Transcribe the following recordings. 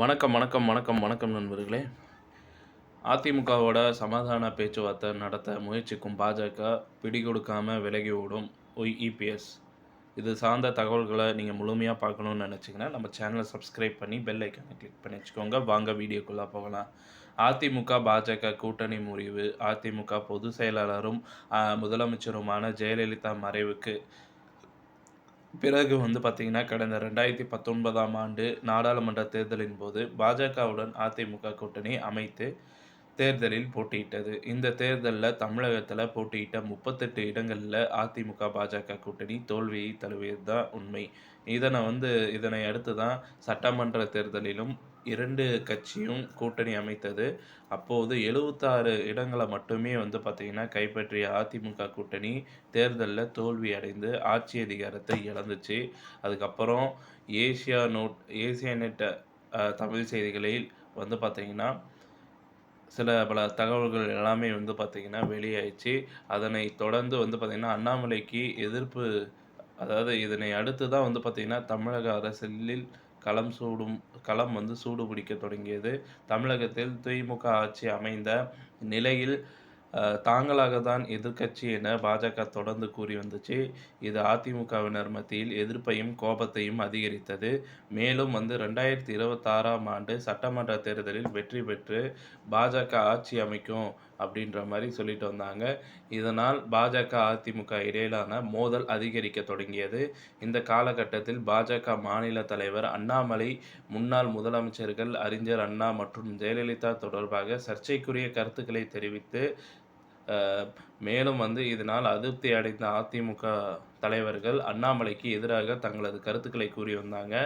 வணக்கம் வணக்கம் வணக்கம் வணக்கம் நண்பர்களே. அதிமுகவோட சமாதான பேச்சுவார்த்தை நடத்த முயற்சிக்கும் பாஜக பிடிகொடுக்காம விலகி ஓடும் இபிஎஸ். இது சார்ந்த தகவல்களை நீங்கள் முழுமையாக பார்க்கணுன்னு நினச்சிங்கன்னா நம்ம சேனலை சப்ஸ்கிரைப் பண்ணி பெல் ஐக்கானை கிளிக் பண்ணி வச்சுக்கோங்க. வாங்க வீடியோக்குள்ளே போகலாம். அதிமுக பாஜக கூட்டணி முறிவு. அதிமுக பொதுச் செயலாளரும் முதலமைச்சருமான ஜெயலலிதா மறைவுக்கு பிறகு பார்த்தீங்கன்னா, கடந்த 2019ஆம் ஆண்டு நாடாளுமன்ற தேர்தலின் போது பாஜகவுடன் அதிமுக கூட்டணி அமைத்து தேர்தலில் போட்டியிட்டது. இந்த தேர்தல்ல தமிழகத்தில போட்டியிட்ட 38 இடங்கள்ல அதிமுக, பாஜக கூட்டணி தோல்வியை தழுவியது தான் உண்மை. இதனை அடுத்து தான் சட்டமன்ற தேர்தலிலும் 2 கட்சியும் கூட்டணி அமைத்தது. அப்போது 76 இடங்கள மட்டுமே பார்த்தீங்கன்னா, கைப்பற்றிய அதிமுக கூட்டணி தேர்தல்ல தோல்வி அடைந்து ஆட்சி அதிகாரத்தை இழந்துச்சு. அதுக்கப்புறம் ஏசியாநெட் தமிழ் செய்திகளில் பார்த்தீங்கன்னா, சில பல தகவல்கள் எல்லாமே பார்த்தீங்கன்னா வெளியாயிடுச்சு. அதனைத் தொடர்ந்து பார்த்தீங்கன்னா, அண்ணாமலைக்கு எதிர்ப்பு, அதாவது இதனை அடுத்து தான் பார்த்தீங்கன்னா, தமிழக அரசியலில் களம் சூடு பிடிக்கத் தொடங்கியது. தமிழகத்தில் திமுக ஆட்சி அமைந்த நிலையில் தாங்களாக தான் எதிர்க்கட்சி என பாஜக தொடர்ந்து கூறி வந்துச்சு. இது அதிமுகவினர் மத்தியில் எதிர்ப்பையும் கோபத்தையும் அதிகரித்தது. மேலும் 2026ஆம் ஆண்டு சட்டமன்ற தேர்தலில் வெற்றி பெற்று பாஜக ஆட்சி அமைக்கும் அப்படின்ற மாதிரி சொல்லிட்டு வந்தாங்க. இதனால் பாஜக, அதிமுக இடையிலான மோதல் அதிகரிக்க தொடங்கியது. இந்த காலகட்டத்தில் பாஜக மாநில தலைவர் அண்ணாமலை முன்னாள் முதலமைச்சர்கள் அறிஞர் அண்ணா மற்றும் ஜெயலலிதா தொடர்பாக சர்ச்சைக்குரிய கருத்துக்களை தெரிவித்து, மேலும் இதனால் அதிருப்தி அடைந்த அதிமுக தலைவர்கள் அண்ணாமலைக்கு எதிராக தங்களது கருத்துக்களை கூறி வந்தாங்க.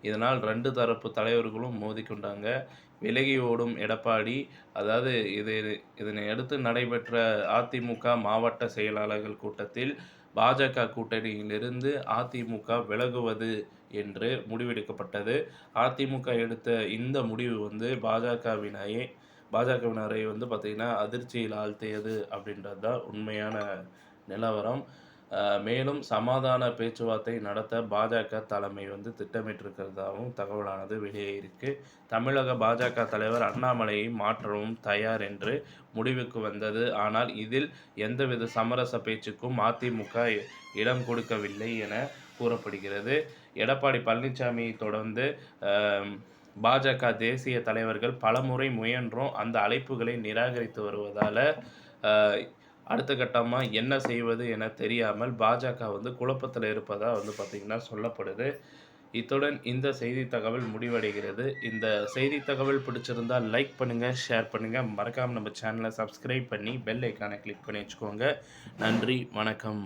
இதனால் 2 தரப்பு தலைவர்களும் மோதிக்கொண்டாங்க. விலகி ஓடும் எடப்பாடி, அதாவது இதனை அடுத்து நடைபெற்ற அதிமுக மாவட்ட செயலாளர்கள் கூட்டத்தில் பாஜக கூட்டணியிலிருந்து அதிமுக விலகுவது என்று முடிவெடுக்கப்பட்டது. அதிமுக எடுத்த இந்த முடிவு பாஜகவினரை பார்த்தீங்கன்னா அதிர்ச்சியில் ஆழ்த்தியது அப்படின்றது தான் உண்மையான நிலவரம். மேலும் சமாதான பேச்சுவார்த்தை நடத்த பாஜக தலைமை திட்டமிட்டிருக்கிறதாகவும் தகவலானது வெளியாகியிருக்கு. தமிழக பாஜக தலைவர் அண்ணாமலையை மாற்றவும் தயார் என்று முடிவுக்கு வந்தது. ஆனால் இதில் எந்தவித சமரச பேச்சுக்கும் அதிமுக இடம் கொடுக்கவில்லை என கூறப்படுகிறது. எடப்பாடி பழனிசாமியை தொடர்ந்து பாஜக தேசிய தலைவர்கள் பலமுறை முயன்றும் அந்த அழைப்புகளை நிராகரித்து வருவதால் அடுத்த கட்டமாக என்ன செய்வது என தெரியாமல் பாஜக குழப்பத்தில் இருப்பதாக பார்த்தீங்கன்னா சொல்லப்படுது. இத்துடன் இந்த செய்தி தகவல் முடிவடைகிறது. இந்த செய்தி தகவல் பிடிச்சிருந்தால் லைக் பண்ணுங்கள், ஷேர் பண்ணுங்கள். மறக்காமல் நம்ம சேனலை சப்ஸ்கிரைப் பண்ணி பெல் ஐக்கானை கிளிக் பண்ணி வச்சுக்கோங்க. நன்றி, வணக்கம்.